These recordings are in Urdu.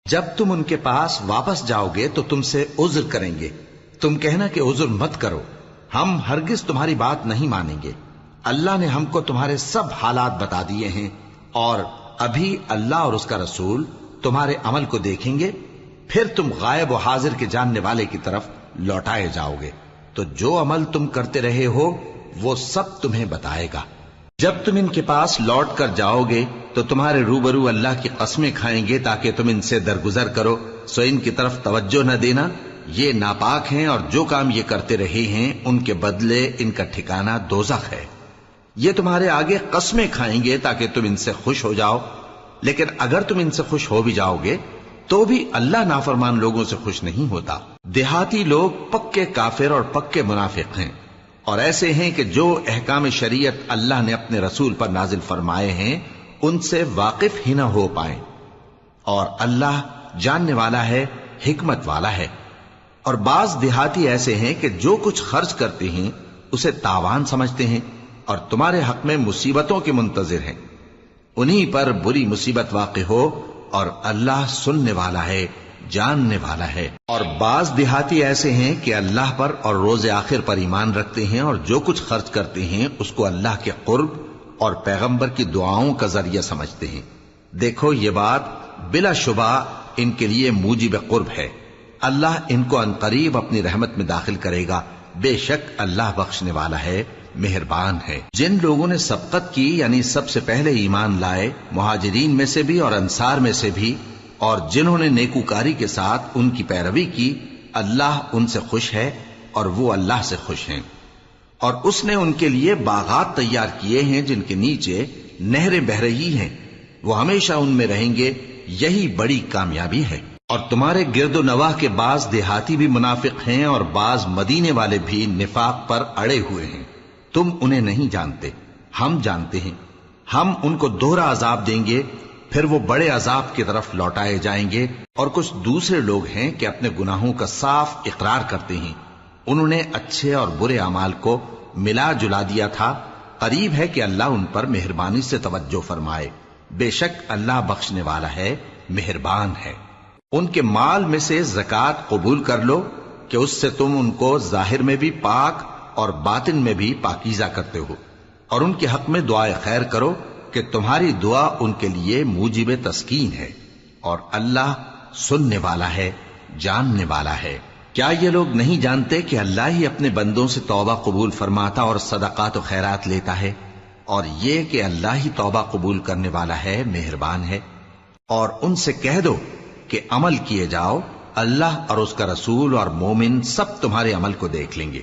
جب تم ان کے پاس واپس جاؤ گے تو تم سے عذر کریں گے، تم کہنا کہ عذر مت کرو، ہم ہرگز تمہاری بات نہیں مانیں گے۔ اللہ نے ہم کو تمہارے سب حالات بتا دیے ہیں، اور ابھی اللہ اور اس کا رسول تمہارے عمل کو دیکھیں گے، پھر تم غائب و حاضر کے جاننے والے کی طرف لوٹائے جاؤ گے، تو جو عمل تم کرتے رہے ہو وہ سب تمہیں بتائے گا۔ جب تم ان کے پاس لوٹ کر جاؤ گے تو تمہارے روبرو اللہ کی قسمیں کھائیں گے تاکہ تم ان سے درگزر کرو، سو ان کی طرف توجہ نہ دینا، یہ ناپاک ہیں اور جو کام یہ کرتے رہے ہیں ان کے بدلے ان کا ٹھکانہ دوزخ ہے۔ یہ تمہارے آگے قسمیں کھائیں گے تاکہ تم ان سے خوش ہو جاؤ، لیکن اگر تم ان سے خوش ہو بھی جاؤ گے تو بھی اللہ نافرمان لوگوں سے خوش نہیں ہوتا۔ دیہاتی لوگ پکے کافر اور پکے منافق ہیں، اور ایسے ہیں کہ جو احکام شریعت اللہ نے اپنے رسول پر نازل فرمائے ہیں ان سے واقف ہی نہ ہو پائیں، اور اللہ جاننے والا ہے، حکمت والا ہے۔ اور بعض دیہاتی ایسے ہیں کہ جو کچھ خرچ کرتے ہیں اسے تاوان سمجھتے ہیں اور تمہارے حق میں مصیبتوں کے منتظر ہیں، انہی پر بری مصیبت واقع ہو، اور اللہ سننے والا ہے، جاننے والا ہے۔ اور بعض دیہاتی ایسے ہیں کہ اللہ پر اور روز آخر پر ایمان رکھتے ہیں، اور جو کچھ خرچ کرتے ہیں اس کو اللہ کے قرب اور پیغمبر کی دعاؤں کا ذریعہ سمجھتے ہیں۔ دیکھو یہ بات بلا شبہ ان کے لیے موجب قرب ہے، اللہ ان کو عنقریب اپنی رحمت میں داخل کرے گا، بے شک اللہ بخشنے والا ہے، مہربان ہے۔ جن لوگوں نے سبقت کی یعنی سب سے پہلے ایمان لائے، مہاجرین میں سے بھی اور انصار میں سے بھی، اور جنہوں نے نیکوکاری کے ساتھ ان کی پیروی کی، اللہ ان سے خوش ہے اور وہ اللہ سے خوش ہیں۔ اور اس نے ان کے لیے باغات تیار کیے ہیں جن کے نیچے نہریں بہہ رہی ہیں، وہ ہمیشہ ان میں رہیں گے، یہی بڑی کامیابی ہے۔ اور تمہارے گرد و نواح کے بعض دیہاتی بھی منافق ہیں اور بعض مدینے والے بھی نفاق پر اڑے ہوئے ہیں، تم انہیں نہیں جانتے، ہم جانتے ہیں۔ ہم ان کو دوہرا عذاب دیں گے، پھر وہ بڑے عذاب کی طرف لوٹائے جائیں گے۔ اور کچھ دوسرے لوگ ہیں کہ اپنے گناہوں کا صاف اقرار کرتے ہیں، انہوں نے اچھے اور برے اعمال کو ملا جلا دیا تھا، قریب ہے کہ اللہ ان پر مہربانی سے توجہ فرمائے، بے شک اللہ بخشنے والا ہے، مہربان ہے۔ ان کے مال میں سے زکوٰۃ قبول کر لو کہ اس سے تم ان کو ظاہر میں بھی پاک اور باطن میں بھی پاکیزہ کرتے ہو، اور ان کے حق میں دعائے خیر کرو کہ تمہاری دعا ان کے لیے موجب تسکین ہے، اور اللہ سننے والا ہے، جاننے والا ہے۔ کیا یہ لوگ نہیں جانتے کہ اللہ ہی اپنے بندوں سے توبہ قبول فرماتا اور صدقات و خیرات لیتا ہے، اور یہ کہ اللہ ہی توبہ قبول کرنے والا ہے، مہربان ہے۔ اور ان سے کہہ دو کہ عمل کیے جاؤ، اللہ اور اس کا رسول اور مومن سب تمہارے عمل کو دیکھ لیں گے،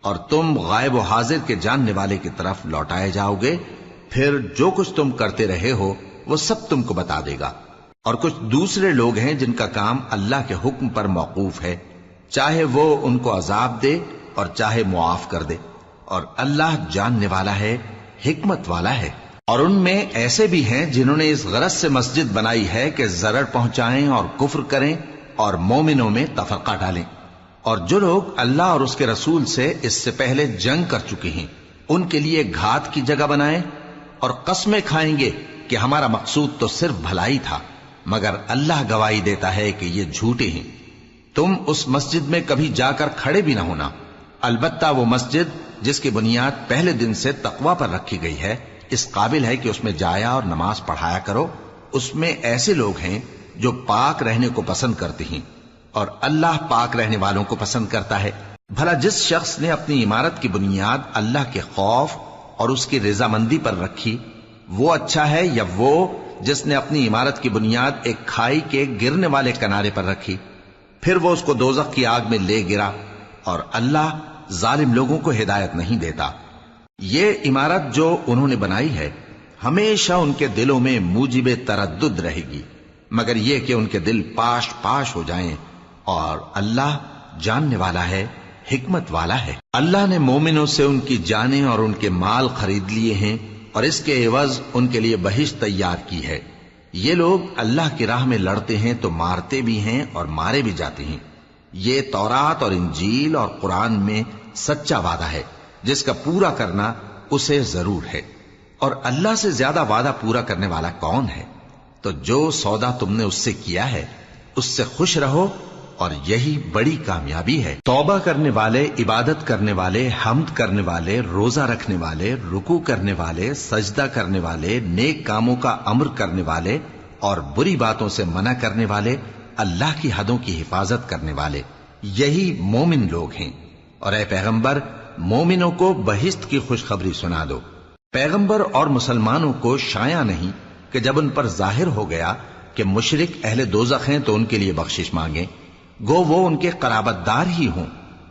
اور تم غائب و حاضر کے جاننے والے کی طرف لوٹائے جاؤ گے، پھر جو کچھ تم کرتے رہے ہو وہ سب تم کو بتا دے گا۔ اور کچھ دوسرے لوگ ہیں جن کا کام اللہ کے حکم پر موقوف ہے، چاہے وہ ان کو عذاب دے اور چاہے معاف کر دے، اور اللہ جاننے والا ہے، حکمت والا ہے۔ اور ان میں ایسے بھی ہیں جنہوں نے اس غرض سے مسجد بنائی ہے کہ ضرر پہنچائیں اور کفر کریں اور مومنوں میں تفرقہ ڈالیں، اور جو لوگ اللہ اور اس کے رسول سے اس سے پہلے جنگ کر چکے ہیں ان کے لیے گھات کی جگہ بنائیں، اور قسمیں کھائیں گے کہ ہمارا مقصود تو صرف بھلائی تھا، مگر اللہ گواہی دیتا ہے کہ یہ جھوٹے ہیں۔ تم اس مسجد میں کبھی جا کر کھڑے بھی نہ ہونا، البتہ وہ مسجد جس کی بنیاد پہلے دن سے تقوی پر رکھی گئی ہے اس قابل ہے کہ اس میں جایا اور نماز پڑھایا کرو۔ اس میں ایسے لوگ ہیں جو پاک رہنے کو پسند کرتے ہیں، اور اللہ پاک رہنے والوں کو پسند کرتا ہے۔ بھلا جس شخص نے اپنی عمارت کی بنیاد اللہ کے خوف اور اس کی رضامندی پر رکھی، وہ اچھا ہے یا وہ جس نے اپنی عمارت کی بنیاد ایک کھائی کے گرنے والے کنارے پر رکھی، پھر وہ اس کو دوزخ کی آگ میں لے گرا، اور اللہ ظالم لوگوں کو ہدایت نہیں دیتا۔ یہ عمارت جو انہوں نے بنائی ہے ہمیشہ ان کے دلوں میں موجب تردد رہے گی، مگر یہ کہ ان کے دل پاش پاش ہو جائیں، اور اللہ جاننے والا ہے، حکمت والا ہے۔ اللہ نے مومنوں سے ان کی جانیں اور ان کے مال خرید لیے ہیں، اور اس کے عوض ان کے لیے بہشت تیار کی ہے۔ یہ لوگ اللہ کی راہ میں لڑتے ہیں تو مارتے بھی ہیں اور مارے بھی جاتے ہیں۔ یہ تورات اور انجیل اور قرآن میں سچا وعدہ ہے جس کا پورا کرنا اسے ضرور ہے، اور اللہ سے زیادہ وعدہ پورا کرنے والا کون ہے؟ تو جو سودا تم نے اس سے کیا ہے اس سے خوش رہو اور یہی بڑی کامیابی ہے۔ توبہ کرنے والے، عبادت کرنے والے، حمد کرنے والے، روزہ رکھنے والے، رکوع کرنے والے، سجدہ کرنے والے، نیک کاموں کا امر کرنے والے اور بری باتوں سے منع کرنے والے، اللہ کی حدوں کی حفاظت کرنے والے، یہی مومن لوگ ہیں۔ اور اے پیغمبر، مومنوں کو بہشت کی خوشخبری سنا دو۔ پیغمبر اور مسلمانوں کو شایع نہیں کہ جب ان پر ظاہر ہو گیا کہ مشرک اہل دوزخ ہیں تو ان کے لیے بخشش مانگیں، گو وہ ان کے قرابت دار ہی ہوں۔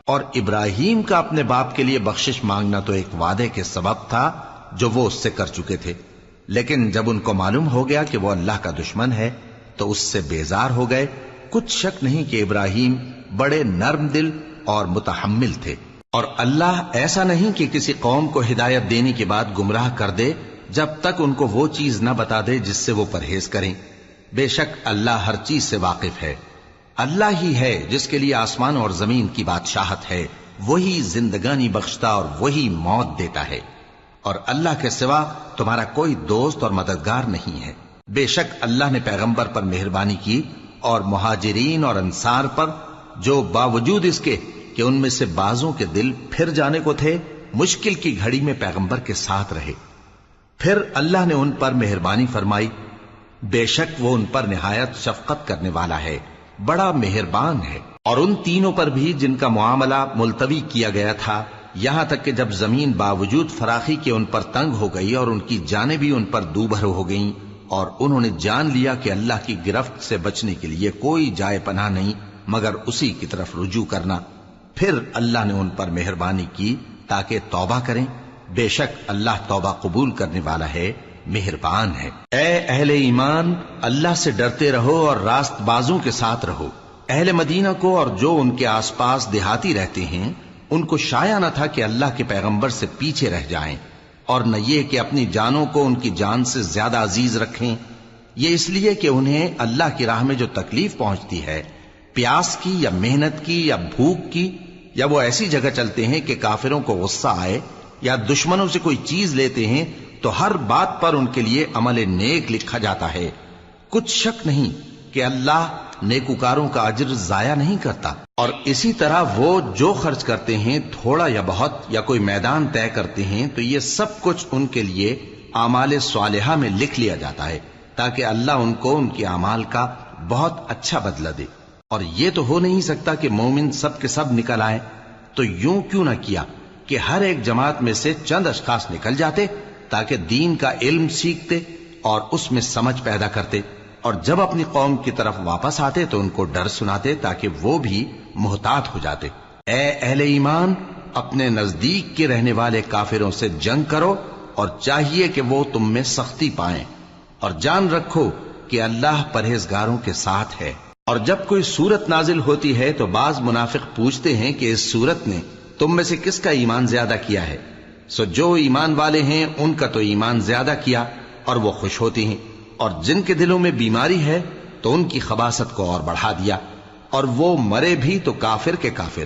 اور ابراہیم کا اپنے باپ کے لیے بخشش مانگنا تو ایک وعدے کے سبب تھا جو وہ اس سے کر چکے تھے، لیکن جب ان کو معلوم ہو گیا کہ وہ اللہ کا دشمن ہے تو اس سے بیزار ہو گئے۔ کچھ شک نہیں کہ ابراہیم بڑے نرم دل اور متحمل تھے، اور اللہ ایسا نہیں کہ کسی قوم کو ہدایت دینے کے بعد گمراہ کر دے جب تک ان کو وہ چیز نہ بتا دے جس سے وہ پرہیز کریں۔ بے شک اللہ ہر چیز سے واقف ہے۔ اللہ ہی ہے جس کے لیے آسمان اور زمین کی بادشاہت ہے، وہی زندگانی بخشتا اور وہی موت دیتا ہے، اور اللہ کے سوا تمہارا کوئی دوست اور مددگار نہیں ہے۔ بے شک اللہ نے پیغمبر پر مہربانی کی اور مہاجرین اور انصار پر، جو باوجود اس کے کہ ان میں سے بعضوں کے دل پھر جانے کو تھے، مشکل کی گھڑی میں پیغمبر کے ساتھ رہے۔ پھر اللہ نے ان پر مہربانی فرمائی، بے شک وہ ان پر نہایت شفقت کرنے والا ہے، بڑا مہربان ہے۔ اور ان تینوں پر بھی جن کا معاملہ ملتوی کیا گیا تھا، یہاں تک کہ جب زمین باوجود فراخی کے ان پر تنگ ہو گئی اور ان کی جانیں بھی ان پر دوبھر ہو گئیں، اور انہوں نے جان لیا کہ اللہ کی گرفت سے بچنے کے لیے کوئی جائے پناہ نہیں مگر اسی کی طرف رجوع کرنا، پھر اللہ نے ان پر مہربانی کی تاکہ توبہ کریں۔ بے شک اللہ توبہ قبول کرنے والا ہے، مہربان ہے۔ اے اہل ایمان، اللہ سے ڈرتے رہو اور راست بازوں کے ساتھ رہو۔ اہل مدینہ کو اور جو ان کے آس پاس دیہاتی رہتے ہیں، ان کو شایع نہ تھا کہ اللہ کے پیغمبر سے پیچھے رہ جائیں، اور نہ یہ کہ اپنی جانوں کو ان کی جان سے زیادہ عزیز رکھیں۔ یہ اس لیے کہ انہیں اللہ کی راہ میں جو تکلیف پہنچتی ہے، پیاس کی یا محنت کی یا بھوک کی، یا وہ ایسی جگہ چلتے ہیں کہ کافروں کو غصہ آئے یا دشمنوں سے کوئی چیز لیتے ہیں، تو ہر بات پر ان کے لیے عمل نیک لکھا جاتا ہے۔ کچھ شک نہیں کہ اللہ نیکوکاروں کا اجر ضائع نہیں کرتا۔ اور اسی طرح وہ جو خرچ کرتے ہیں، تھوڑا یا بہت یا کوئی میدان طے کرتے ہیں، تو یہ سب کچھ ان کے لیے اعمال صالحہ میں لکھ لیا جاتا ہے، تاکہ اللہ ان کو ان کے اعمال کا بہت اچھا بدلہ دے۔ اور یہ تو ہو نہیں سکتا کہ مومن سب کے سب نکل آئے، تو یوں کیوں نہ کیا کہ ہر ایک جماعت میں سے چند اشخاص نکل جاتے تاکہ دین کا علم سیکھتے اور اس میں سمجھ پیدا کرتے، اور جب اپنی قوم کی طرف واپس آتے تو ان کو ڈر سناتے تاکہ وہ بھی محتاط ہو جاتے۔ اے اہل ایمان، اپنے نزدیک کے رہنے والے کافروں سے جنگ کرو، اور چاہیے کہ وہ تم میں سختی پائیں، اور جان رکھو کہ اللہ پرہیزگاروں کے ساتھ ہے۔ اور جب کوئی سورت نازل ہوتی ہے تو بعض منافق پوچھتے ہیں کہ اس سورت نے تم میں سے کس کا ایمان زیادہ کیا ہے؟ سو جو ایمان والے ہیں ان کا تو ایمان زیادہ کیا، اور وہ خوش ہوتی ہیں، اور جن کے دلوں میں بیماری ہے تو ان کی خباثت کو اور بڑھا دیا، اور وہ مرے بھی تو کافر کے کافر۔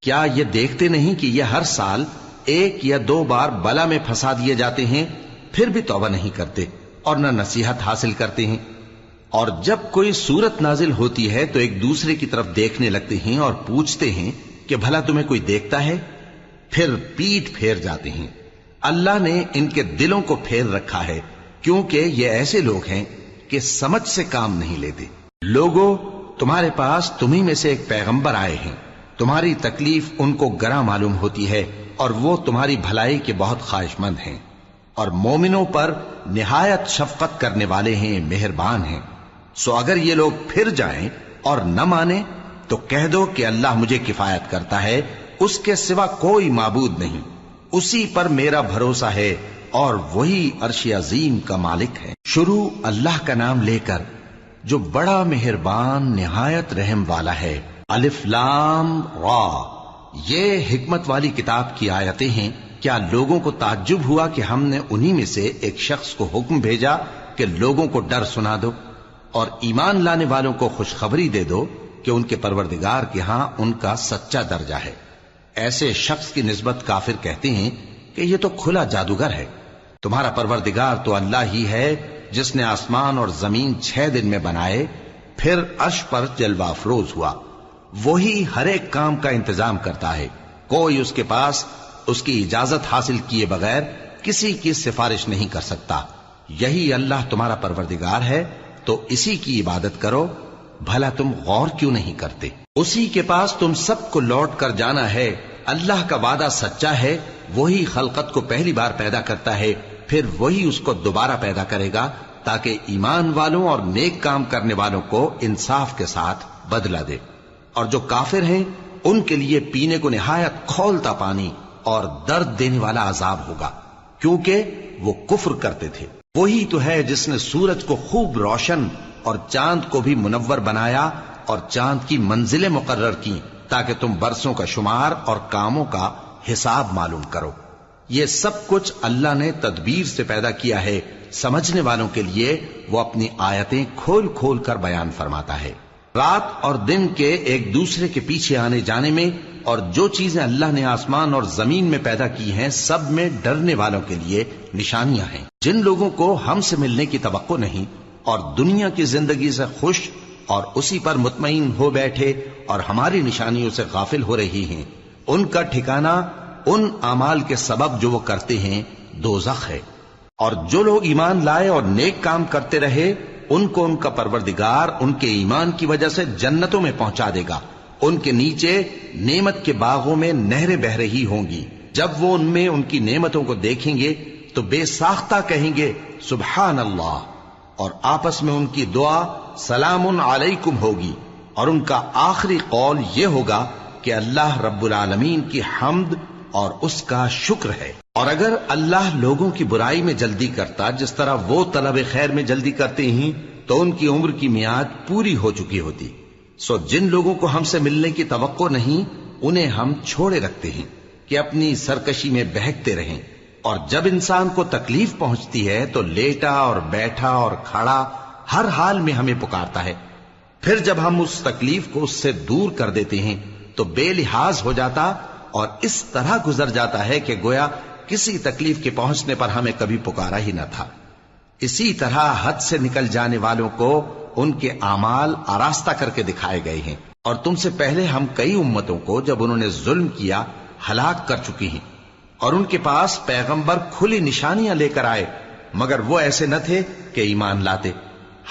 کیا یہ دیکھتے نہیں کہ یہ ہر سال 1 یا 2 بار بلا میں پھنسا دیے جاتے ہیں، پھر بھی توبہ نہیں کرتے اور نہ نصیحت حاصل کرتے ہیں؟ اور جب کوئی سورت نازل ہوتی ہے تو ایک دوسرے کی طرف دیکھنے لگتے ہیں اور پوچھتے ہیں کہ بھلا تمہیں کوئی دیکھتا ہے؟ پھر پیٹ پھیر جاتے ہیں۔ اللہ نے ان کے دلوں کو پھیر رکھا ہے، کیونکہ یہ ایسے لوگ ہیں کہ سمجھ سے کام نہیں لیتے۔ لوگوں، تمہارے پاس تمہیں میں سے ایک پیغمبر آئے ہیں، تمہاری تکلیف ان کو گراں معلوم ہوتی ہے، اور وہ تمہاری بھلائی کے بہت خواہش مند ہیں، اور مومنوں پر نہایت شفقت کرنے والے ہیں، مہربان ہیں۔ سو اگر یہ لوگ پھر جائیں اور نہ مانیں تو کہہ دو کہ اللہ مجھے کفایت کرتا ہے، اس کے سوا کوئی معبود نہیں، اسی پر میرا بھروسہ ہے، اور وہی عرش عظیم کا مالک ہے۔ شروع اللہ کا نام لے کر جو بڑا مہربان نہایت رحم والا ہے۔ الف لام را، یہ حکمت والی کتاب کی آیتیں ہیں۔ کیا لوگوں کو تعجب ہوا کہ ہم نے انہی میں سے ایک شخص کو حکم بھیجا کہ لوگوں کو ڈر سنا دو اور ایمان لانے والوں کو خوشخبری دے دو کہ ان کے پروردگار کے ہاں ان کا سچا درجہ ہے۔ ایسے شخص کی نسبت کافر کہتے ہیں کہ یہ تو کھلا جادوگر ہے۔ تمہارا پروردگار تو اللہ ہی ہے جس نے آسمان اور زمین 6 دن میں بنائے، پھر عرش پر جلوہ افروز ہوا۔ وہی ہر ایک کام کا انتظام کرتا ہے، کوئی اس کے پاس اس کی اجازت حاصل کیے بغیر کسی کی سفارش نہیں کر سکتا۔ یہی اللہ تمہارا پروردگار ہے، تو اسی کی عبادت کرو۔ بھلا تم غور کیوں نہیں کرتے؟ اسی کے پاس تم سب کو لوٹ کر جانا ہے۔ اللہ کا وعدہ سچا ہے، وہی خلقت کو پہلی بار پیدا کرتا ہے، پھر وہی اس کو دوبارہ پیدا کرے گا تاکہ ایمان والوں اور نیک کام کرنے والوں کو انصاف کے ساتھ بدلہ دے۔ اور جو کافر ہیں ان کے لیے پینے کو نہایت کھولتا پانی اور درد دینے والا عذاب ہوگا، کیونکہ وہ کفر کرتے تھے۔ وہی تو ہے جس نے سورج کو خوب روشن اور چاند کو بھی منور بنایا اور چاند کی منزلیں مقرر کی تاکہ تم برسوں کا شمار اور کاموں کا حساب معلوم کرو۔ یہ سب کچھ اللہ نے تدبیر سے پیدا کیا ہے، سمجھنے والوں کے لیے وہ اپنی آیتیں کھول کھول کر بیان فرماتا ہے۔ رات اور دن کے ایک دوسرے کے پیچھے آنے جانے میں اور جو چیزیں اللہ نے آسمان اور زمین میں پیدا کی ہیں سب میں ڈرنے والوں کے لیے نشانیاں ہیں۔ جن لوگوں کو ہم سے ملنے کی توقع نہیں اور دنیا کی زندگی سے خوش اور اسی پر مطمئن ہو بیٹھے اور ہماری نشانیوں سے غافل ہو رہی ہیں، ان کا ٹھکانہ ان اعمال کے سبب جو وہ کرتے ہیں دوزخ ہے۔ اور جو لوگ ایمان لائے اور نیک کام کرتے رہے ان کو ان کا پروردگار ان کے ایمان کی وجہ سے جنتوں میں پہنچا دے گا، ان کے نیچے نعمت کے باغوں میں نہریں بہ رہی ہوں گی۔ جب وہ ان میں ان کی نعمتوں کو دیکھیں گے تو بے ساختہ کہیں گے سبحان اللہ، اور آپس میں ان کی دعا سلام علیکم ہوگی، اور ان کا آخری قول یہ ہوگا کہ اللہ رب العالمین کی حمد اور اس کا شکر ہے۔ اور اگر اللہ لوگوں کی برائی میں جلدی کرتا جس طرح وہ طلب خیر میں جلدی کرتے ہیں تو ان کی عمر کی میعاد پوری ہو چکی ہوتی۔ سو جن لوگوں کو ہم سے ملنے کی توقع نہیں انہیں ہم چھوڑے رکھتے ہیں کہ اپنی سرکشی میں بہکتے رہیں، اور جب انسان کو تکلیف پہنچتی ہے تو لیٹا اور بیٹھا اور کھڑا ہر حال میں ہمیں پکارتا ہے۔ پھر جب ہم اس تکلیف کو اس سے دور کر دیتے ہیں تو بے لحاظ ہو جاتا اور اس طرح گزر جاتا ہے کہ گویا کسی تکلیف کے پہنچنے پر ہمیں کبھی پکارا ہی نہ تھا۔ اسی طرح حد سے نکل جانے والوں کو ان کے اعمال آراستہ کر کے دکھائے گئے ہیں، اور تم سے پہلے ہم کئی امتوں کو جب انہوں نے ظلم کیا ہلاک کر چکی ہیں، اور ان کے پاس پیغمبر کھلی نشانیاں لے کر آئے مگر وہ ایسے نہ تھے کہ ایمان لاتے۔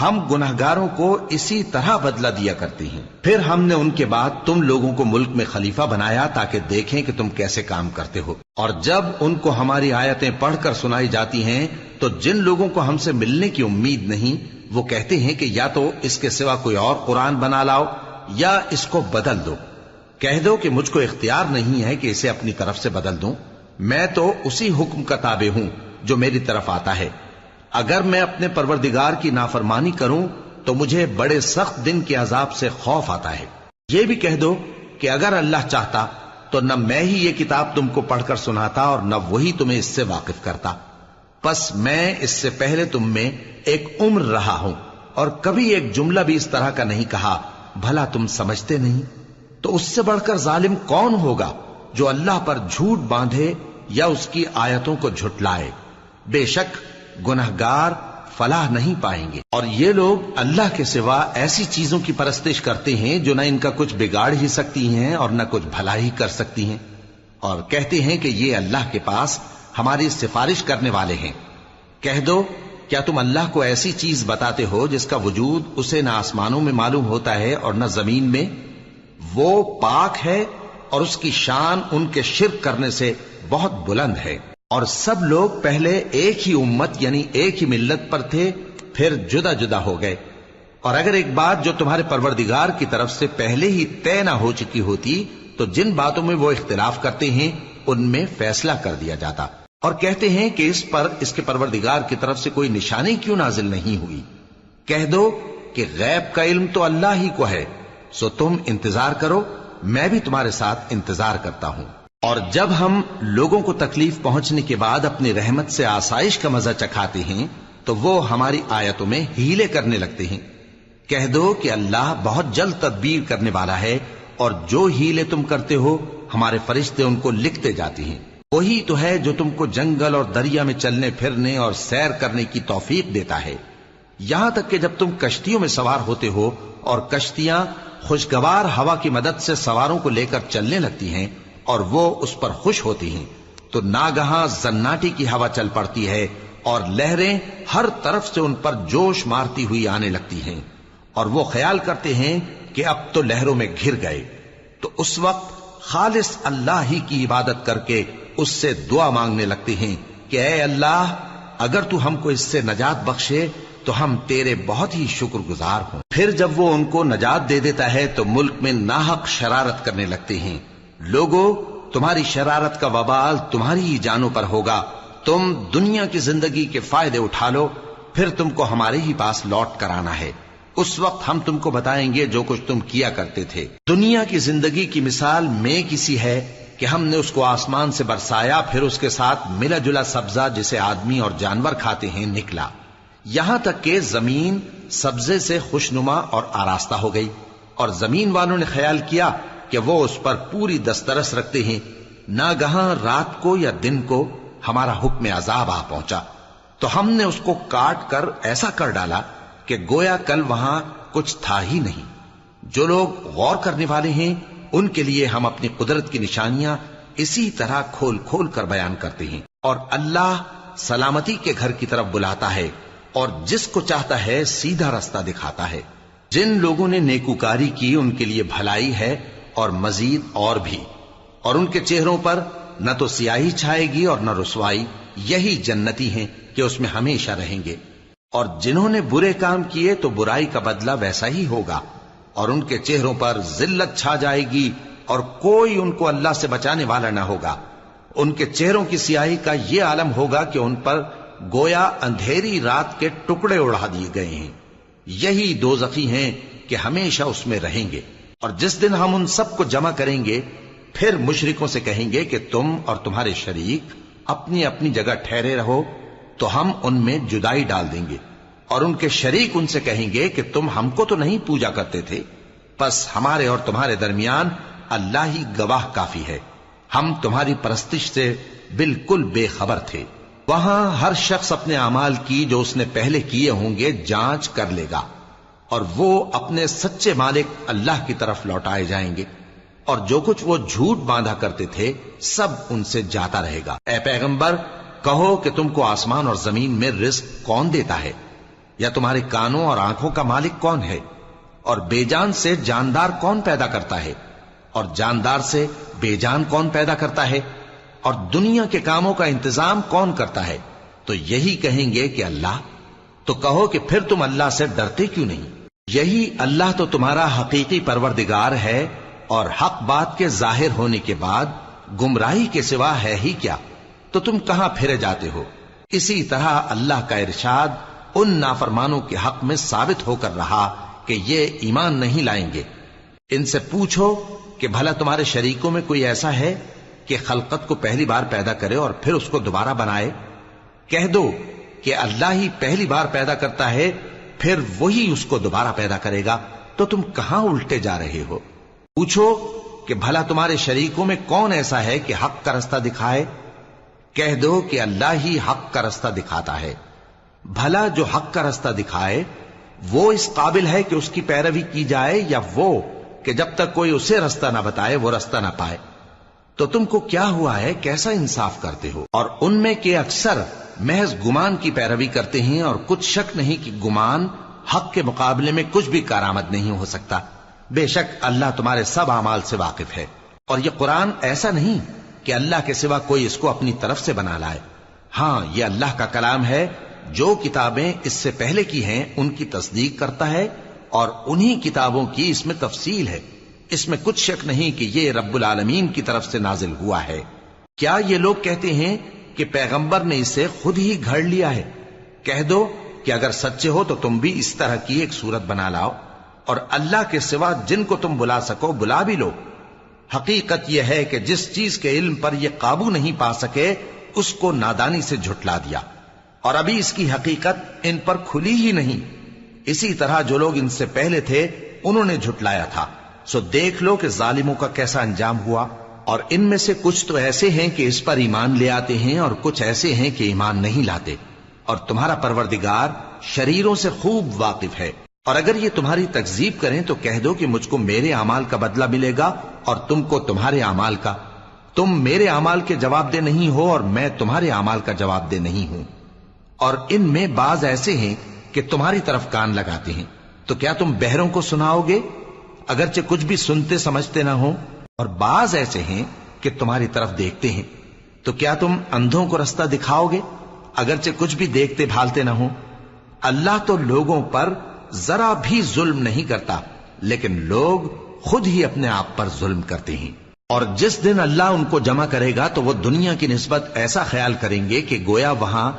ہم گنہگاروں کو اسی طرح بدلہ دیا کرتے ہیں۔ پھر ہم نے ان کے بعد تم لوگوں کو ملک میں خلیفہ بنایا تاکہ دیکھیں کہ تم کیسے کام کرتے ہو، اور جب ان کو ہماری آیتیں پڑھ کر سنائی جاتی ہیں تو جن لوگوں کو ہم سے ملنے کی امید نہیں وہ کہتے ہیں کہ یا تو اس کے سوا کوئی اور قرآن بنا لاؤ یا اس کو بدل دو۔ کہہ دو کہ مجھ کو اختیار نہیں ہے کہ اسے اپنی طرف سے بدل دوں، میں تو اسی حکم کا تابع ہوں جو میری طرف آتا ہے۔ اگر میں اپنے پروردگار کی نافرمانی کروں تو مجھے بڑے سخت دن کے عذاب سے خوف آتا ہے۔ یہ بھی کہہ دو کہ اگر اللہ چاہتا تو نہ میں ہی یہ کتاب تم کو پڑھ کر سناتا اور نہ وہی تمہیں اس سے واقف کرتا، پس میں اس سے پہلے تم میں ایک عمر رہا ہوں اور کبھی ایک جملہ بھی اس طرح کا نہیں کہا، بھلا تم سمجھتے نہیں؟ تو اس سے بڑھ کر ظالم کون ہوگا جو اللہ پر جھوٹ باندھے یا اس کی آیتوں کو جھٹلائے؟ بے شک گنہگار فلاح نہیں پائیں گے۔ اور یہ لوگ اللہ کے سوا ایسی چیزوں کی پرستش کرتے ہیں جو نہ ان کا کچھ بگاڑ ہی سکتی ہیں اور نہ کچھ بھلا ہی کر سکتی ہیں، اور کہتے ہیں کہ یہ اللہ کے پاس ہماری سفارش کرنے والے ہیں۔ کہہ دو کیا تم اللہ کو ایسی چیز بتاتے ہو جس کا وجود اسے نہ آسمانوں میں معلوم ہوتا ہے اور نہ زمین میں؟ وہ پاک ہے اور اس کی شان ان کے شرک کرنے سے بہت بلند ہے۔ اور سب لوگ پہلے ایک ہی امت یعنی ایک ہی ملت پر تھے، پھر جدا جدا ہو گئے، اور اگر ایک بات جو تمہارے پروردگار کی طرف سے پہلے ہی طے نہ ہو چکی ہوتی تو جن باتوں میں وہ اختلاف کرتے ہیں ان میں فیصلہ کر دیا جاتا۔ اور کہتے ہیں کہ اس پر اس کے پروردگار کی طرف سے کوئی نشانی کیوں نازل نہیں ہوئی؟ کہہ دو کہ غیب کا علم تو اللہ ہی کو ہے، سو تم انتظار کرو، میں بھی تمہارے ساتھ انتظار کرتا ہوں۔ اور جب ہم لوگوں کو تکلیف پہنچنے کے بعد اپنی رحمت سے آسائش کا مزہ چکھاتے ہیں تو وہ ہماری آیتوں میں ہیلے کرنے لگتے ہیں۔ کہہ دو کہ اللہ بہت جلد تدبیر کرنے والا ہے، اور جو ہیلے تم کرتے ہو ہمارے فرشتے ان کو لکھتے جاتے ہیں۔ وہی تو ہے جو تم کو جنگل اور دریا میں چلنے پھرنے اور سیر کرنے کی توفیق دیتا ہے۔ یہاں تک کہ جب تم کشتیوں میں سوار ہوتے ہو اور کشتیاں خوشگوار ہوا کی مدد سے سواروں کو لے کر چلنے لگتی ہیں اور وہ اس پر خوش ہوتی ہیں، تو ناگہاں زناٹی کی ہوا چل پڑتی ہے اور لہریں ہر طرف سے ان پر جوش مارتی ہوئی آنے لگتی ہیں، اور وہ خیال کرتے ہیں کہ اب تو لہروں میں گھر گئے۔ تو اس وقت خالص اللہ ہی کی عبادت کر کے اس سے دعا مانگنے لگتے ہیں کہ اے اللہ، اگر تو ہم کو اس سے نجات بخشے تو ہم تیرے بہت ہی شکر گزار ہوں۔ پھر جب وہ ان کو نجات دے دیتا ہے تو ملک میں ناحق شرارت کرنے لگتے ہیں۔ لوگو، تمہاری شرارت کا وبال تمہاری ہی جانوں پر ہوگا۔ تم دنیا کی زندگی کے فائدے اٹھا لو، پھر تم کو ہمارے ہی پاس لوٹ کر آنا ہے۔ اس وقت ہم تم کو بتائیں گے جو کچھ تم کیا کرتے تھے۔ دنیا کی زندگی کی مثال میں کسی ہے کہ ہم نے اس کو آسمان سے برسایا، پھر اس کے ساتھ ملا جلا سبزہ جسے آدمی اور جانور کھاتے ہیں نکلا، یہاں تک کہ زمین سبزے سے خوشنما اور آراستہ ہو گئی، اور زمین والوں نے خیال کیا کہ وہ اس پر پوری دسترس رکھتے ہیں۔ ناگہاں رات کو یا دن کو ہمارا حکم عذاب آ پہنچا، تو ہم نے اس کو کاٹ کر ایسا کر ڈالا کہ گویا کل وہاں کچھ تھا ہی نہیں۔ جو لوگ غور کرنے والے ہیں ان کے لیے ہم اپنی قدرت کی نشانیاں اسی طرح کھول کھول کر بیان کرتے ہیں۔ اور اللہ سلامتی کے گھر کی طرف بلاتا ہے اور جس کو چاہتا ہے سیدھا رستہ دکھاتا ہے۔ جن لوگوں نے نیکوکاری کی ان کے لیے بھلائی ہے اور مزید اور بھی، اور ان کے چہروں پر نہ تو سیاہی چھائے گی اور نہ رسوائی، یہی جنتی ہیں کہ اس میں ہمیشہ رہیں گے۔ اور جنہوں نے برے کام کیے تو برائی کا بدلہ ویسا ہی ہوگا، اور ان کے چہروں پر ذلت چھا جائے گی اور کوئی ان کو اللہ سے بچانے والا نہ ہوگا۔ ان کے چہروں کی سیاہی کا یہ عالم ہوگا کہ ان پر گویا اندھیری رات کے ٹکڑے اڑا دیے گئے ہیں۔ یہی دوزخی ہیں کہ ہمیشہ اس میں رہیں گے۔ اور جس دن ہم ان سب کو جمع کریں گے، پھر مشرکوں سے کہیں گے کہ تم اور تمہارے شریک اپنی اپنی جگہ ٹھہرے رہو، تو ہم ان میں جدائی ڈال دیں گے۔ اور ان کے شریک ان سے کہیں گے کہ تم ہم کو تو نہیں پوجا کرتے تھے، بس ہمارے اور تمہارے درمیان اللہ ہی گواہ کافی ہے، ہم تمہاری پرستش سے بالکل بے خبر تھے۔ وہاں ہر شخص اپنے اعمال کی جو اس نے پہلے کیے ہوں گے جانچ کر لے گا، اور وہ اپنے سچے مالک اللہ کی طرف لوٹائے جائیں گے، اور جو کچھ وہ جھوٹ باندھا کرتے تھے سب ان سے جاتا رہے گا۔ اے پیغمبر، کہو کہ تم کو آسمان اور زمین میں رزق کون دیتا ہے، یا تمہارے کانوں اور آنکھوں کا مالک کون ہے؟ اور بے جان سے جاندار کون پیدا کرتا ہے، اور جاندار سے بے جان کون پیدا کرتا ہے؟ اور دنیا کے کاموں کا انتظام کون کرتا ہے؟ تو یہی کہیں گے کہ اللہ۔ تو کہو کہ پھر تم اللہ سے ڈرتے کیوں نہیں؟ یہی اللہ تو تمہارا حقیقی پروردگار ہے، اور حق بات کے ظاہر ہونے کے بعد گمراہی کے سوا ہے ہی کیا؟ تو تم کہاں پھرے جاتے ہو؟ اسی طرح اللہ کا ارشاد ان نافرمانوں کے حق میں ثابت ہو کر رہا کہ یہ ایمان نہیں لائیں گے۔ ان سے پوچھو کہ بھلا تمہارے شریکوں میں کوئی ایسا ہے کہ خلقت کو پہلی بار پیدا کرے اور پھر اس کو دوبارہ بنائے؟ کہہ دو کہ اللہ ہی پہلی بار پیدا کرتا ہے، پھر وہی اس کو دوبارہ پیدا کرے گا، تو تم کہاں الٹے جا رہے ہو؟ پوچھو کہ بھلا تمہارے شریکوں میں کون ایسا ہے کہ حق کا رستہ دکھائے؟ کہہ دو کہ اللہ ہی حق کا رستہ دکھاتا ہے۔ بھلا جو حق کا رستہ دکھائے وہ اس قابل ہے کہ اس کی پیروی کی جائے، یا وہ کہ جب تک کوئی اسے رستہ نہ بتائے وہ رستہ نہ پائے؟ تو تم کو کیا ہوا ہے، کیسا انصاف کرتے ہو؟ اور ان میں کے اکثر محض گمان کی پیروی کرتے ہیں، اور کچھ شک نہیں کہ گمان حق کے مقابلے میں کچھ بھی کارآمد نہیں ہو سکتا۔ بے شک اللہ تمہارے سب اعمال سے واقف ہے، اور یہ قرآن ایسا نہیں کہ اللہ کے سوا کوئی اس کو اپنی طرف سے بنا لائے۔ ہاں، یہ اللہ کا کلام ہے، جو کتابیں اس سے پہلے کی ہیں ان کی تصدیق کرتا ہے، اور انہی کتابوں کی اس میں تفصیل ہے۔ اس میں کچھ شک نہیں کہ یہ رب العالمین کی طرف سے نازل ہوا ہے۔ کیا یہ لوگ کہتے ہیں کہ پیغمبر نے اسے خود ہی گھڑ لیا ہے؟ کہہ دو کہ اگر سچے ہو تو تم بھی اس طرح کی ایک صورت بنا لاؤ، اور اللہ کے سوا جن کو تم بلا سکو بلا بھی لو۔ حقیقت یہ ہے کہ جس چیز کے علم پر یہ قابو نہیں پا سکے اس کو نادانی سے جھٹلا دیا، اور ابھی اس کی حقیقت ان پر کھلی ہی نہیں۔ اسی طرح جو لوگ ان سے پہلے تھے انہوں نے جھٹلایا تھا، سو دیکھ لو کہ ظالموں کا کیسا انجام ہوا۔ اور ان میں سے کچھ تو ایسے ہیں کہ اس پر ایمان لے آتے ہیں، اور کچھ ایسے ہیں کہ ایمان نہیں لاتے، اور تمہارا پروردگار شریروں سے خوب واقف ہے۔ اور اگر یہ تمہاری تکذیب کریں تو کہہ دو کہ مجھ کو میرے اعمال کا بدلہ ملے گا اور تم کو تمہارے اعمال کا۔ تم میرے اعمال کے جواب دہ نہیں ہو اور میں تمہارے اعمال کا جواب دہ نہیں ہوں۔ اور ان میں بعض ایسے ہیں کہ تمہاری طرف کان لگاتے ہیں، تو کیا تم بہروں کو سناؤ گے اگرچہ کچھ بھی سنتے سمجھتے نہ ہو؟ اور بعض ایسے ہیں کہ تمہاری طرف دیکھتے ہیں، تو کیا تم اندھوں کو رستہ دکھاؤ گے اگرچہ کچھ بھی دیکھتے بھالتے نہ ہو؟ اللہ تو لوگوں پر ذرا بھی ظلم نہیں کرتا، لیکن لوگ خود ہی اپنے آپ پر ظلم کرتے ہیں۔ اور جس دن اللہ ان کو جمع کرے گا تو وہ دنیا کی نسبت ایسا خیال کریں گے کہ گویا وہاں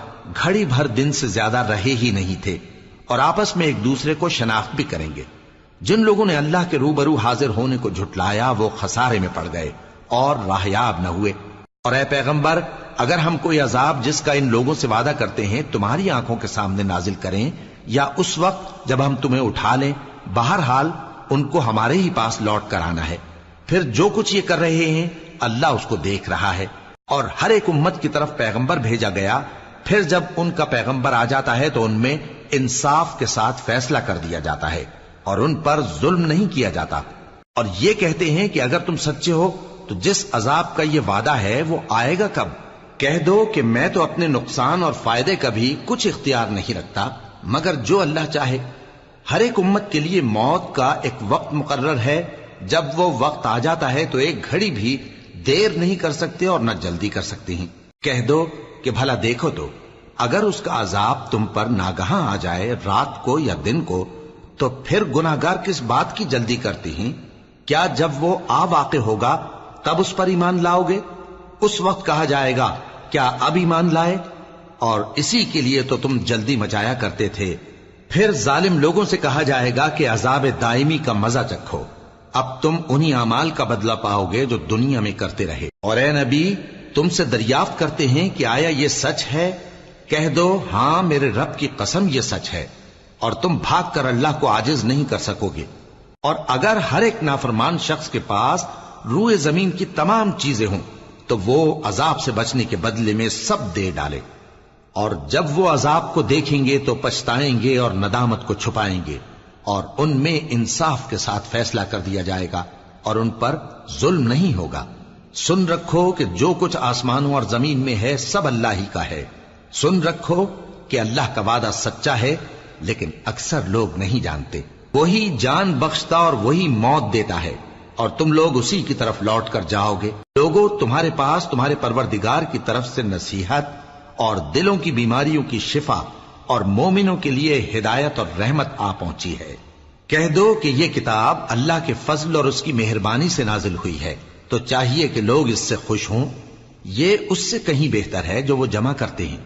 گھڑی بھر دن سے زیادہ رہے ہی نہیں تھے، اور آپس میں ایک دوسرے کو شناخت بھی کریں گے۔ جن لوگوں نے اللہ کے روبرو حاضر ہونے کو جھٹلایا وہ خسارے میں پڑ گئے اور راہیاب نہ ہوئے۔ اور اے پیغمبر، اگر ہم کوئی عذاب جس کا ان لوگوں سے وعدہ کرتے ہیں تمہاری آنکھوں کے سامنے نازل کریں یا اس وقت جب ہم تمہیں اٹھا لیں، بہرحال ان کو ہمارے ہی پاس لوٹ کر آنا ہے۔ پھر جو کچھ یہ کر رہے ہیں اللہ اس کو دیکھ رہا ہے۔ اور ہر ایک امت کی طرف پیغمبر بھیجا گیا، پھر جب ان کا پیغمبر آ جاتا ہے تو ان میں انصاف کے ساتھ فیصلہ کر دیا جاتا ہے اور ان پر ظلم نہیں کیا جاتا۔ اور یہ کہتے ہیں کہ اگر تم سچے ہو تو جس عذاب کا یہ وعدہ ہے وہ آئے گا کب؟ کہہ دو کہ میں تو اپنے نقصان اور فائدے کا بھی کچھ اختیار نہیں رکھتا مگر جو اللہ چاہے۔ ہر ایک امت کے لیے موت کا ایک وقت مقرر ہے، جب وہ وقت آ جاتا ہے تو ایک گھڑی بھی دیر نہیں کر سکتے اور نہ جلدی کر سکتے ہیں۔ کہہ دو کہ بھلا دیکھو تو اگر اس کا عذاب تم پر ناگہاں آ جائے رات کو یا دن کو تو پھر گناہگار کس بات کی جلدی کرتے ہیں؟ کیا جب وہ آ واقع ہوگا تب اس پر ایمان لاؤ گے؟ اس وقت کہا جائے گا کیا اب ایمان لائے؟ اور اسی کے لیے تو تم جلدی مچایا کرتے تھے۔ پھر ظالم لوگوں سے کہا جائے گا کہ عذاب دائمی کا مزہ چکھو، اب تم انہی اعمال کا بدلہ پاؤ گے جو دنیا میں کرتے رہے۔ اور اے نبی، تم سے دریافت کرتے ہیں کہ آیا یہ سچ ہے؟ کہہ دو ہاں میرے رب کی قسم یہ سچ ہے، اور تم بھاگ کر اللہ کو عاجز نہیں کر سکو گے۔ اور اگر ہر ایک نافرمان شخص کے پاس روئے زمین کی تمام چیزیں ہوں تو وہ عذاب سے بچنے کے بدلے میں سب دے ڈالے، اور جب وہ عذاب کو دیکھیں گے تو پچھتائیں گے اور ندامت کو چھپائیں گے، اور ان میں انصاف کے ساتھ فیصلہ کر دیا جائے گا اور ان پر ظلم نہیں ہوگا۔ سن رکھو کہ جو کچھ آسمانوں اور زمین میں ہے سب اللہ ہی کا ہے۔ سن رکھو کہ اللہ کا وعدہ سچا ہے، لیکن اکثر لوگ نہیں جانتے۔ وہی جان بخشتا اور وہی موت دیتا ہے، اور تم لوگ اسی کی طرف لوٹ کر جاؤ گے۔ لوگوں، تمہارے پاس تمہارے پروردگار کی طرف سے نصیحت اور دلوں کی بیماریوں کی شفا اور مومنوں کے لیے ہدایت اور رحمت آ پہنچی ہے۔ کہہ دو کہ یہ کتاب اللہ کے فضل اور اس کی مہربانی سے نازل ہوئی ہے، تو چاہیے کہ لوگ اس سے خوش ہوں۔ یہ اس سے کہیں بہتر ہے جو وہ جمع کرتے ہیں۔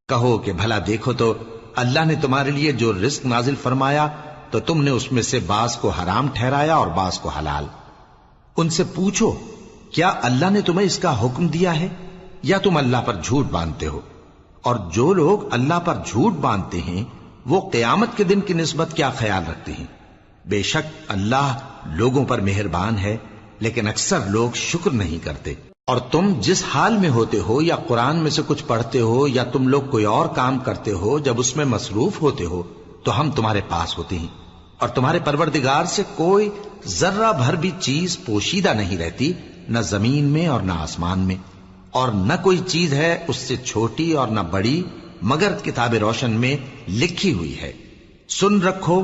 کہو کہ بھلا دیکھو تو اللہ نے تمہارے لیے جو رزق نازل فرمایا تو تم نے اس میں سے بعض کو حرام ٹھہرایا اور بعض کو حلال۔ ان سے پوچھو کیا اللہ نے تمہیں اس کا حکم دیا ہے یا تم اللہ پر جھوٹ باندھتے ہو؟ اور جو لوگ اللہ پر جھوٹ باندھتے ہیں وہ قیامت کے دن کی نسبت کیا خیال رکھتے ہیں؟ بے شک اللہ لوگوں پر مہربان ہے، لیکن اکثر لوگ شکر نہیں کرتے۔ اور تم جس حال میں ہوتے ہو یا قرآن میں سے کچھ پڑھتے ہو یا تم لوگ کوئی اور کام کرتے ہو، جب اس میں مصروف ہوتے ہو تو ہم تمہارے پاس ہوتے ہیں، اور تمہارے پروردگار سے کوئی ذرہ بھر بھی چیز پوشیدہ نہیں رہتی، نہ زمین میں اور نہ آسمان میں، اور نہ کوئی چیز ہے اس سے چھوٹی اور نہ بڑی مگر کتاب روشن میں لکھی ہوئی ہے۔ سن رکھو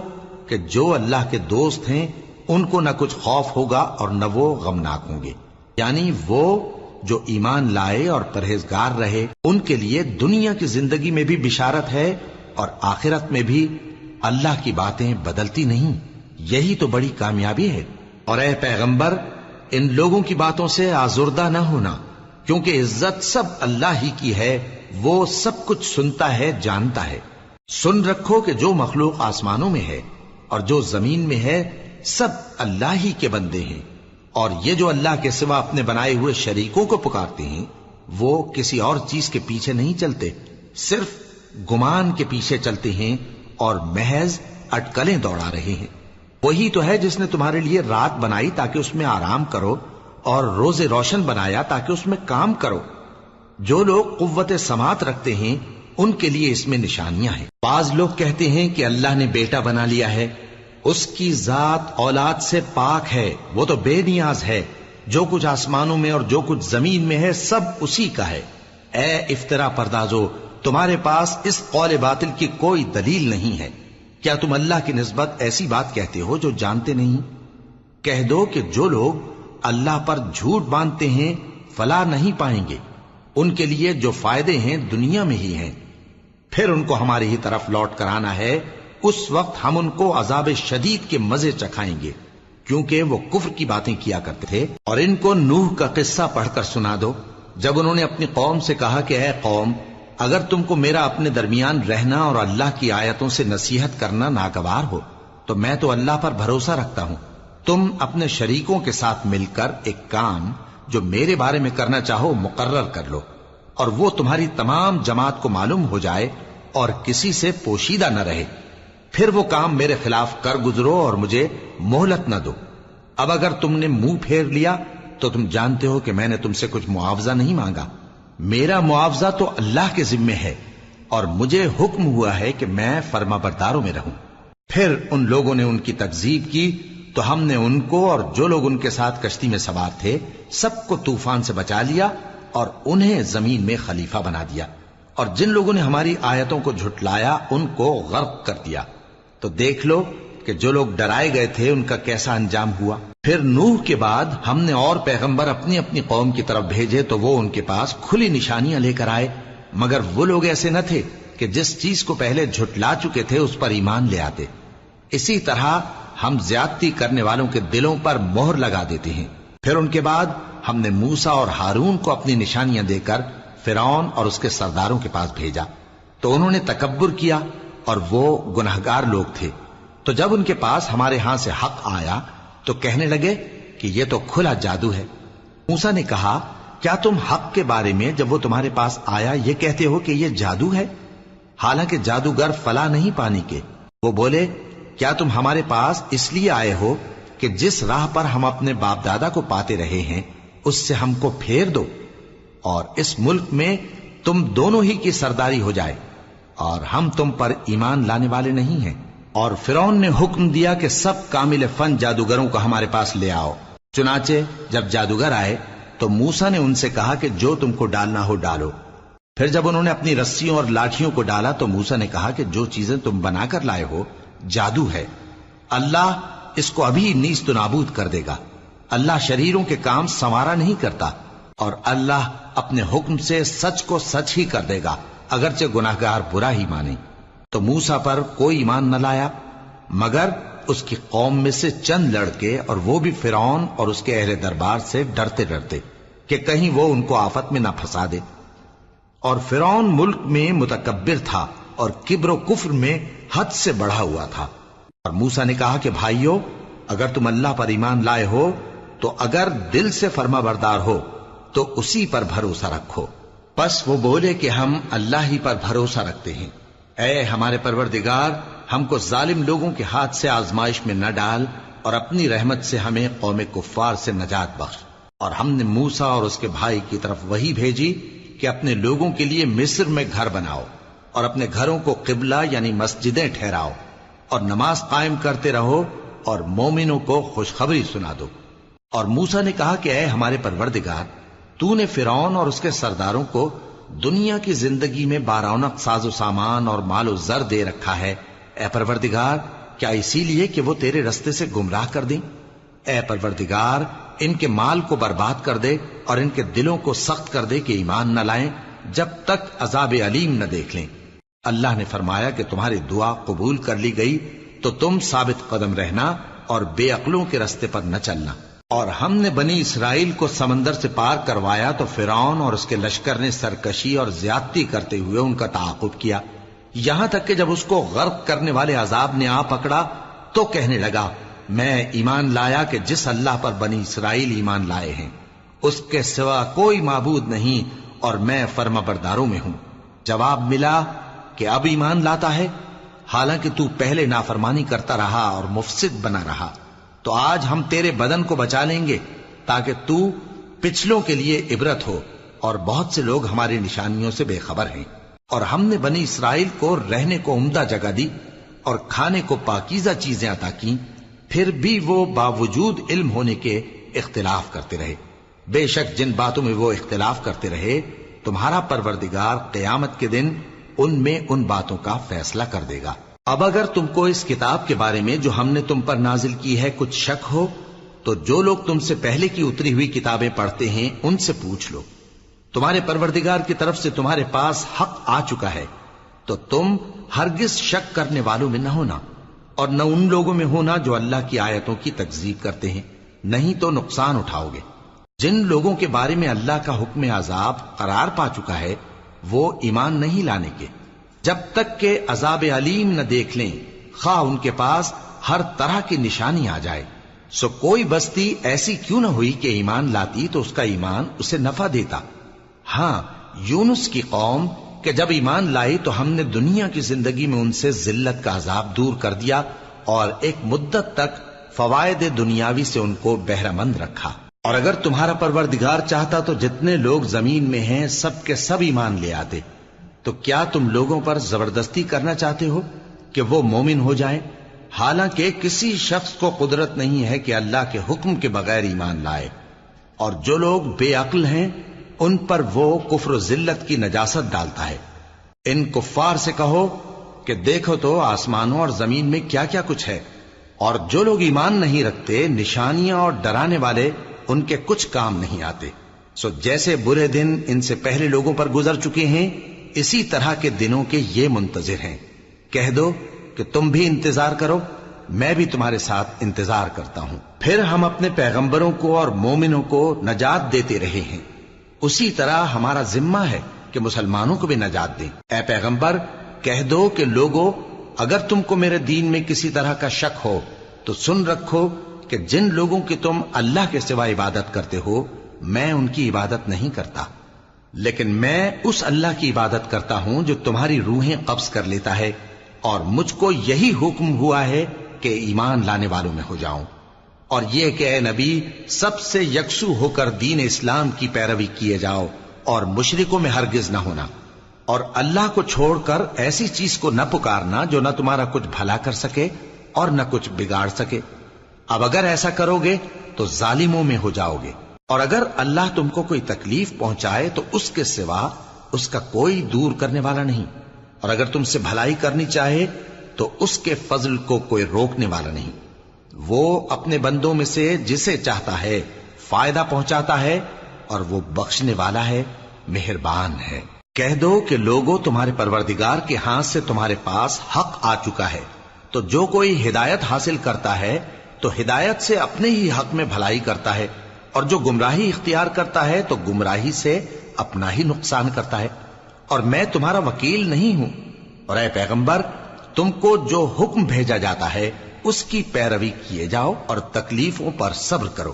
کہ جو اللہ کے دوست ہیں ان کو نہ کچھ خوف ہوگا اور نہ وہ غمناک ہوں گے، یعنی وہ جو ایمان لائے اور پرہیزگار رہے ان کے لیے دنیا کی زندگی میں بھی بشارت ہے اور آخرت میں بھی۔ اللہ کی باتیں بدلتی نہیں، یہی تو بڑی کامیابی ہے۔ اور اے پیغمبر، ان لوگوں کی باتوں سے آزردہ نہ ہونا، کیونکہ عزت سب اللہ ہی کی ہے، وہ سب کچھ سنتا ہے، جانتا ہے۔ سن رکھو کہ جو مخلوق آسمانوں میں ہے اور جو زمین میں ہے سب اللہ ہی کے بندے ہیں، اور یہ جو اللہ کے سوا اپنے بنائے ہوئے شریکوں کو پکارتے ہیں وہ کسی اور چیز کے پیچھے نہیں چلتے، صرف گمان کے پیچھے چلتے ہیں اور محض اٹکلیں دوڑا رہے ہیں۔ وہی تو ہے جس نے تمہارے لیے رات بنائی تاکہ اس میں آرام کرو اور روز روشن بنایا تاکہ اس میں کام کرو۔ جو لوگ قوت سماعت رکھتے ہیں ان کے لیے اس میں نشانیاں ہیں۔ بعض لوگ کہتے ہیں کہ اللہ نے بیٹا بنا لیا ہے، اس کی ذات اولاد سے پاک ہے، وہ تو بے نیاز ہے، جو کچھ آسمانوں میں اور جو کچھ زمین میں ہے سب اسی کا ہے۔ اے افترا پردازو، تمہارے پاس اس قول باطل کی کوئی دلیل نہیں ہے، کیا تم اللہ کی نسبت ایسی بات کہتے ہو جو جانتے نہیں؟ کہہ دو کہ جو لوگ اللہ پر جھوٹ باندھتے ہیں فلاح نہیں پائیں گے، ان کے لیے جو فائدے ہیں دنیا میں ہی ہیں، پھر ان کو ہماری ہی طرف لوٹ کر آنا ہے، اس وقت ہم ان کو عذاب شدید کے مزے چکھائیں گے، کیونکہ وہ کفر کی باتیں کیا کرتے تھے۔ اور ان کو نوح کا قصہ پڑھ کر سنا دو، جب انہوں نے اپنی قوم سے کہا کہ اے قوم، اگر تم کو میرا اپنے درمیان رہنا اور اللہ کی آیتوں سے نصیحت کرنا ناگوار ہو تو میں تو اللہ پر بھروسہ رکھتا ہوں، تم اپنے شریکوں کے ساتھ مل کر ایک کام جو میرے بارے میں کرنا چاہو مقرر کر لو، اور وہ تمہاری تمام جماعت کو معلوم ہو جائے اور کسی سے پوشیدہ نہ رہے، پھر وہ کام میرے خلاف کر گزرو اور مجھے مہلت نہ دو۔ اب اگر تم نے منہ پھیر لیا تو تم جانتے ہو کہ میں نے تم سے کچھ معاوضہ نہیں مانگا، میرا معاوضہ تو اللہ کے ذمے ہے، اور مجھے حکم ہوا ہے کہ میں فرما برداروں میں رہوں۔ پھر ان لوگوں نے ان کی تکذیب کی تو ہم نے ان کو اور جو لوگ ان کے ساتھ کشتی میں سوار تھے سب کو طوفان سے بچا لیا اور انہیں زمین میں خلیفہ بنا دیا، اور جن لوگوں نے ہماری آیتوں کو جھٹلایا ان کو غرق کر دیا۔ تو دیکھ لو کہ جو لوگ ڈرائے گئے تھے ان کا کیسا انجام ہوا۔ پھر نوح کے بعد ہم نے اور پیغمبر اپنی اپنی قوم کی طرف بھیجے تو وہ ان کے پاس کھلی نشانیاں لے کر آئے، مگر وہ لوگ ایسے نہ تھے کہ جس چیز کو پہلے جھٹلا چکے تھے اس پر ایمان لے آتے۔ اسی طرح ہم زیادتی کرنے والوں کے دلوں پر مہر لگا دیتے ہیں۔ پھر ان کے بعد ہم نے موسیٰ اور ہارون کو اپنی نشانیاں دے کر فرعون اور اس کے سرداروں کے پاس بھیجا، تو انہوں نے تکبر کیا اور وہ گناہگار لوگ تھے۔ تو جب ان کے پاس ہمارے ہاں سے حق آیا تو کہنے لگے کہ یہ تو کھلا جادو ہے۔ موسیٰ نے کہا کیا تم حق کے بارے میں جب وہ تمہارے پاس آیا یہ کہتے ہو کہ یہ جادو ہے، حالانکہ جادوگر فلاح نہیں پانے کے؟ وہ بولے کیا تم ہمارے پاس اس لیے آئے ہو کہ جس راہ پر ہم اپنے باپ دادا کو پاتے رہے ہیں اس سے ہم کو پھیر دو، اور اس ملک میں تم دونوں ہی کی سرداری ہو جائے، اور ہم تم پر ایمان لانے والے نہیں ہیں۔ اور فرعون نے حکم دیا کہ سب کامل فن جادوگروں کو ہمارے پاس لے آؤ۔ چنانچہ جب جادوگر آئے تو موسیٰ نے ان سے کہا کہ جو تم کو ڈالنا ہو ڈالو۔ پھر جب انہوں نے اپنی رسیوں اور لاٹھیوں کو ڈالا تو موسیٰ نے کہا کہ جو چیزیں تم بنا کر لائے ہو جادو ہے، اللہ اس کو ابھی نیست و نابود کر دے گا۔ اللہ شریروں کے کام سنوارا نہیں کرتا، اور اللہ اپنے حکم سے سچ کو سچ ہی کر دے گا اگرچہ گناہگار برا ہی مانے۔ تو موسیٰ پر کوئی ایمان نہ لایا مگر اس کی قوم میں سے چند لڑکے، اور وہ بھی فرعون اور اس کے اہل دربار سے ڈرتے ڈرتے کہ کہیں وہ ان کو آفت میں نہ پھنسا دے۔ اور فرعون ملک میں متکبر تھا اور کبر و کفر میں حد سے بڑھا ہوا تھا۔ اور موسیٰ نے کہا کہ بھائیو، اگر تم اللہ پر ایمان لائے ہو تو اگر دل سے فرما بردار ہو تو اسی پر بھروسہ رکھو۔ پس وہ بولے کہ ہم اللہ ہی پر بھروسہ رکھتے ہیں۔ اے ہمارے پروردگار، ہم کو ظالم لوگوں کے ہاتھ سے آزمائش میں نہ ڈال، اور اپنی رحمت سے ہمیں قوم کفار سے نجات بخش۔ اور ہم نے موسیٰ اور اس کے بھائی کی طرف وحی بھیجی کہ اپنے لوگوں کے لیے مصر میں گھر بناؤ، اور اپنے گھروں کو قبلہ یعنی مسجدیں ٹھہراؤ، اور نماز قائم کرتے رہو، اور مومنوں کو خوشخبری سنا دو۔ اور موسیٰ نے کہا کہ اے ہمارے پروردگار، تو نے فرعون اور اس کے سرداروں کو دنیا کی زندگی میں بارونق ساز و سامان اور مال و زر دے رکھا ہے، اے پروردگار کیا اسی لیے کہ وہ تیرے رستے سے گمراہ کر دیں؟ اے پروردگار ان کے مال کو برباد کر دے اور ان کے دلوں کو سخت کر دے کہ ایمان نہ لائیں جب تک عذاب علیم نہ دیکھ لیں۔ اللہ نے فرمایا کہ تمہاری دعا قبول کر لی گئی تو تم ثابت قدم رہنا اور بے عقلوں کے رستے پر نہ چلنا۔ اور ہم نے بنی اسرائیل کو سمندر سے پار کروایا تو فرعون اور اس کے لشکر نے سرکشی اور زیادتی کرتے ہوئے ان کا تعاقب کیا، یہاں تک کہ جب اس کو غرق کرنے والے عذاب نے آ پکڑا تو کہنے لگا میں ایمان لایا کہ جس اللہ پر بنی اسرائیل ایمان لائے ہیں اس کے سوا کوئی معبود نہیں، اور میں فرما برداروں میں ہوں۔ جواب ملا کہ اب ایمان لاتا ہے، حالانکہ تو پہلے نافرمانی کرتا رہا اور مفسد بنا رہا، تو آج ہم تیرے بدن کو بچا لیں گے تاکہ تو پچھلوں کے لیے عبرت ہو، اور بہت سے لوگ ہماری نشانیوں سے بے خبر ہیں۔ اور ہم نے بنی اسرائیل کو رہنے کو عمدہ جگہ دی اور کھانے کو پاکیزہ چیزیں عطا کی، پھر بھی وہ باوجود علم ہونے کے اختلاف کرتے رہے۔ بے شک جن باتوں میں وہ اختلاف کرتے رہے تمہارا پروردگار قیامت کے دن ان میں ان باتوں کا فیصلہ کر دے گا۔ اب اگر تم کو اس کتاب کے بارے میں جو ہم نے تم پر نازل کی ہے کچھ شک ہو تو جو لوگ تم سے پہلے کی اتری ہوئی کتابیں پڑھتے ہیں ان سے پوچھ لو، تمہارے پروردگار کی طرف سے تمہارے پاس حق آ چکا ہے تو تم ہرگز شک کرنے والوں میں نہ ہونا اور نہ ان لوگوں میں ہونا جو اللہ کی آیتوں کی تکذیب کرتے ہیں، نہیں تو نقصان اٹھاؤ گے۔ جن لوگوں کے بارے میں اللہ کا حکم عذاب قرار پا چکا ہے وہ ایمان نہیں لانے کے جب تک کہ عذاب علیم نہ دیکھ لیں، خواہ ان کے پاس ہر طرح کی نشانی آ جائے۔ سو کوئی بستی ایسی کیوں نہ ہوئی کہ ایمان لاتی تو اس کا ایمان اسے نفع دیتا۔ ہاں، یونس کی قوم کہ جب ایمان لائی تو ہم نے دنیا کی زندگی میں ان سے ذلت کا عذاب دور کر دیا اور ایک مدت تک فوائد دنیاوی سے ان کو بہرہ مند رکھا۔ اور اگر تمہارا پروردگار چاہتا تو جتنے لوگ زمین میں ہیں سب کے سب ایمان لے آتے، تو کیا تم لوگوں پر زبردستی کرنا چاہتے ہو کہ وہ مومن ہو جائیں؟ حالانکہ کسی شخص کو قدرت نہیں ہے کہ اللہ کے حکم کے بغیر ایمان لائے، اور جو لوگ بے عقل ہیں ان پر وہ کفر و ذلت کی نجاست ڈالتا ہے۔ ان کفار سے کہو کہ دیکھو تو آسمانوں اور زمین میں کیا کیا کچھ ہے، اور جو لوگ ایمان نہیں رکھتے نشانیاں اور ڈرانے والے ان کے کچھ کام نہیں آتے۔ سو جیسے برے دن ان سے پہلے لوگوں پر گزر چکے ہیں اسی طرح کے دنوں کے یہ منتظر ہیں۔ کہہ دو کہ تم بھی انتظار کرو، میں بھی تمہارے ساتھ انتظار کرتا ہوں۔ پھر ہم اپنے پیغمبروں کو اور مومنوں کو نجات دیتے رہے ہیں، اسی طرح ہمارا ذمہ ہے کہ مسلمانوں کو بھی نجات دیں۔ اے پیغمبر کہہ دو کہ لوگو اگر تم کو میرے دین میں کسی طرح کا شک ہو تو سن رکھو کہ جن لوگوں کی تم اللہ کے سوا عبادت کرتے ہو میں ان کی عبادت نہیں کرتا، لیکن میں اس اللہ کی عبادت کرتا ہوں جو تمہاری روحیں قبض کر لیتا ہے، اور مجھ کو یہی حکم ہوا ہے کہ ایمان لانے والوں میں ہو جاؤں، اور یہ کہ اے نبی سب سے یکسو ہو کر دین اسلام کی پیروی کیے جاؤ اور مشرکوں میں ہرگز نہ ہونا، اور اللہ کو چھوڑ کر ایسی چیز کو نہ پکارنا جو نہ تمہارا کچھ بھلا کر سکے اور نہ کچھ بگاڑ سکے۔ اب اگر ایسا کرو گے تو ظالموں میں ہو جاؤ گے، اور اگر اللہ تم کو کوئی تکلیف پہنچائے تو اس کے سوا اس کا کوئی دور کرنے والا نہیں، اور اگر تم سے بھلائی کرنی چاہے تو اس کے فضل کو کوئی روکنے والا نہیں۔ وہ اپنے بندوں میں سے جسے چاہتا ہے فائدہ پہنچاتا ہے، اور وہ بخشنے والا ہے، مہربان ہے۔ کہہ دو کہ لوگوں تمہارے پروردگار کے ہاتھ سے تمہارے پاس حق آ چکا ہے، تو جو کوئی ہدایت حاصل کرتا ہے تو ہدایت سے اپنے ہی حق میں بھلائی کرتا ہے، اور جو گمراہی اختیار کرتا ہے تو گمراہی سے اپنا ہی نقصان کرتا ہے، اور میں تمہارا وکیل نہیں ہوں۔ اور اے پیغمبر تم کو جو حکم بھیجا جاتا ہے اس کی پیروی کیے جاؤ اور تکلیفوں پر صبر کرو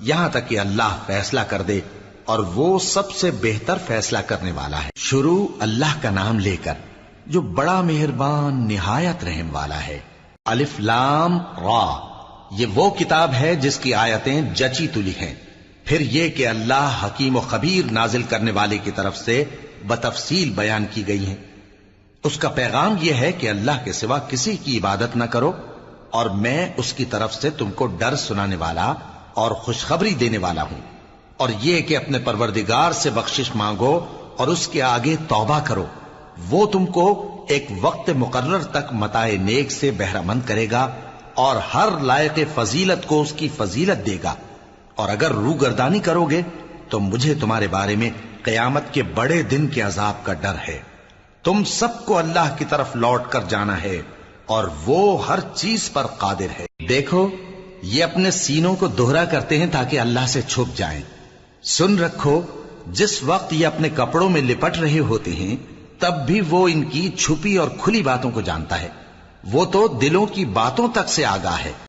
یہاں تک کہ اللہ فیصلہ کر دے، اور وہ سب سے بہتر فیصلہ کرنے والا ہے۔ شروع اللہ کا نام لے کر جو بڑا مہربان نہایت رحم والا ہے۔ الف لام را، یہ وہ کتاب ہے جس کی آیتیں جچی تلی ہیں۔ پھر یہ کہ اللہ حکیم و خبیر نازل کرنے والے کی طرف سے بتفصیل بیان کی گئی ہیں۔ اس کا پیغام یہ ہے کہ اللہ کے سوا کسی کی عبادت نہ کرو، اور میں اس کی طرف سے تم کو ڈر سنانے والا اور خوشخبری دینے والا ہوں، اور یہ کہ اپنے پروردگار سے بخشش مانگو اور اس کے آگے توبہ کرو، وہ تم کو ایک وقت مقرر تک متاع نیک سے بہرہ مند کرے گا، اور ہر لائق فضیلت کو اس کی فضیلت دے گا۔ اور اگر روگردانی کرو گے تو مجھے تمہارے بارے میں قیامت کے بڑے دن کے عذاب کا ڈر ہے۔ تم سب کو اللہ کی طرف لوٹ کر جانا ہے، اور وہ ہر چیز پر قادر ہے۔ دیکھو یہ اپنے سینوں کو دوہرا کرتے ہیں تاکہ اللہ سے چھپ جائیں۔ سن رکھو جس وقت یہ اپنے کپڑوں میں لپٹ رہے ہوتے ہیں تب بھی وہ ان کی چھپی اور کھلی باتوں کو جانتا ہے، وہ تو دلوں کی باتوں تک سے آگاہ ہے۔